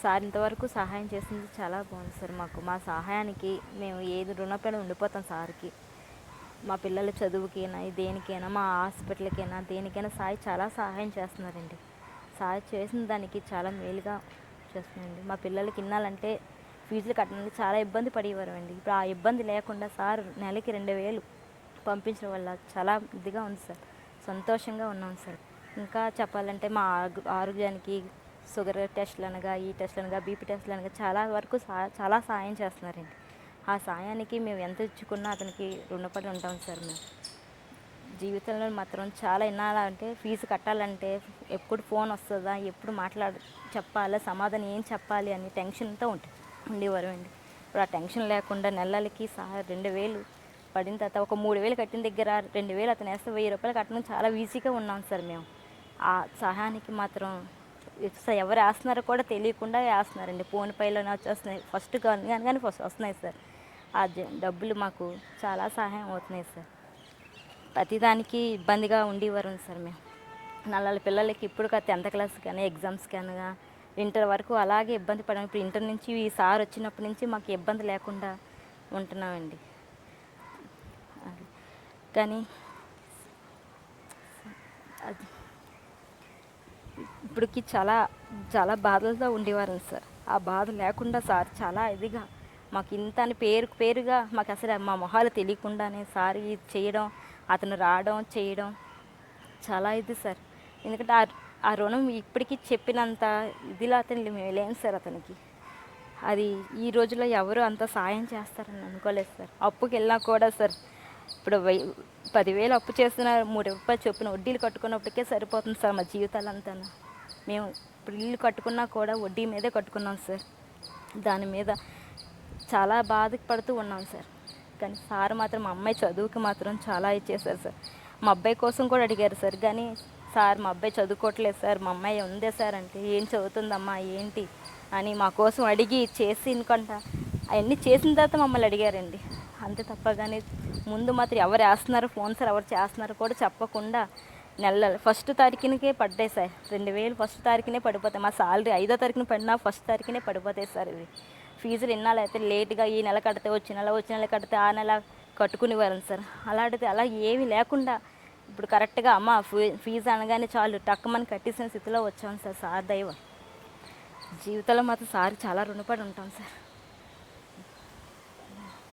Sir ఇంతవరకు సహాయం చేసింది చాలా బాగుంది సార్. మాకు మా సహాయానికి మేము ఏది రుణపడి ఉండిపోతాం సార్కి. మా పిల్లల చదువుకైనా దేనికైనా మా హాస్పిటల్కైనా దేనికైనా సార్ చాలా సహాయం చేస్తున్నారండి. సార్ చేసిన దానికి చాలా మేలుగా చేస్తున్నారండి. మా పిల్లలకి ఇన్నాళ్ళంటే ఫీజులు కట్టడానికి చాలా ఇబ్బంది పడేవారండి. ఇప్పుడు ఆ ఇబ్బంది లేకుండా సార్ నెలకి 2000 పంపించడం వల్ల చాలా ఇదిగా ఉంది సార్. సంతోషంగా ఉన్నాం సార్. ఇంకా చెప్పాలంటే మా ఆరోగ్యానికి షుగర్ టెస్టులు అనగా ఈ టెస్టులు అనగా బీపీ టెస్టులు అనగా చాలా వరకు చాలా సాయం చేస్తున్నారండి. ఆ సాయానికి మేము ఎంత ఇచ్చుకున్నా అతనికి రుణపడి ఉంటాం సార్. మేము జీవితంలో మాత్రం చాలా వినాలంటే ఫీజు కట్టాలంటే ఎప్పుడు ఫోన్ వస్తుందా, ఎప్పుడు చెప్పాలా, సమాధానం ఏం చెప్పాలి అని టెన్షన్తో ఉండేవారు అండి. ఇప్పుడు ఆ టెన్షన్ లేకుండా నెలలకి 2000 పడిన తర్వాత ఒక 3000 కట్టిన దగ్గర 2000 అతను వేస్తే 1000 రూపాయలు కట్టడం చాలా ఈజీగా ఉన్నాం సార్. మేము ఆ సహాయానికి మాత్రం ఎవరు వేస్తున్నారో కూడా తెలియకుండా వేస్తున్నారండి. ఫోన్ పేలోనే వచ్చేస్తున్నాయి ఫస్ట్ కానీ ఫస్ట్ వస్తున్నాయి సార్. ఆ డబ్బులు మాకు చాలా సహాయం అవుతున్నాయి సార్. ప్రతిదానికి ఇబ్బందిగా ఉండేవారు సార్. మేము నల్లల పిల్లలకి ఇప్పుడు 10th క్లాస్ కానీ ఎగ్జామ్స్ కానీ ఇంటర్ వరకు అలాగే ఇబ్బంది పడాము. ఇప్పుడు ఇంటర్ నుంచి ఈ సార్ వచ్చినప్పటి నుంచి మాకు ఇబ్బంది లేకుండా ఉంటున్నామండి. కానీ ఇప్పటికి చాలా చాలా బాధలతో ఉండేవారు సార్. ఆ బాధ లేకుండా సార్ చాలా ఇదిగా మాకు ఇంత అని పేరుగా మాకు అసలు మా మొహాలు తెలియకుండానే సార్ ఇది చేయడం, అతను రావడం చేయడం చాలా ఇది సార్. ఎందుకంటే ఆ రుణం ఇప్పటికీ చెప్పినంత ఇదిలా అతను లేను సార్. అతనికి అది ఈ రోజుల్లో ఎవరు అంత సాయం చేస్తారని అనుకోలేదు సార్. అప్పుకి వెళ్ళినా కూడా సార్ ఇప్పుడు 10,000 అప్పు చేసిన 3 రూపాయలు చొప్పున వడ్డీలు కట్టుకున్నప్పటికే సరిపోతుంది సార్ మా జీవితాలంతా. మేము ఇప్పుడు ఇల్లు కట్టుకున్నా కూడా వడ్డీ మీదే కట్టుకున్నాం సార్. దాని మీద చాలా బాధపడుతూ ఉన్నాం సార్. కానీ సార్ మాత్రం మా అమ్మాయి చదువుకి మాత్రం చాలా ఇచ్చేసారు సార్. మా అబ్బాయి కోసం కూడా అడిగారు సార్. కానీ సార్ మా అబ్బాయి చదువుకోవట్లేదు సార్, మా అమ్మాయి ఉందే సార్ అంటే ఏం చదువుతుందమ్మా ఏంటి అని మా కోసం అడిగి చేసి ఇంకొంట అవన్నీ చేసిన తర్వాత మమ్మల్ని అడిగారండి. అంతే తప్ప కానీ ముందు మాత్రం ఎవరు వేస్తున్నారు ఫోన్ సార్, ఎవరు చేస్తున్నారు కూడా చెప్పకుండా ఫస్ట్ తారీఖునికే పడ్డాయి సార్. 2000 ఫస్ట్ తారీఖునే పడిపోతాయి. మా సాలరీ 5వ తారీఖున పడినా ఫస్ట్ తారీఖునే పడిపోతాయి సార్. ఇవి ఫీజులు ఇన్నాళ్ళు అయితే లేట్గా ఈ నెల కడితే వచ్చే నెల కడితే ఆ నెల కట్టుకునేవారు సార్. అలాంటిది అలా ఏమీ లేకుండా ఇప్పుడు కరెక్ట్గా అమ్మ ఫీజు అనగానే చాలు టక్కుమని కట్టేసిన స్థితిలో వచ్చాం సార్. సార్ దైవం జీవితంలో మాత్రం సార్ చాలా రుణపడి ఉంటాం సార్.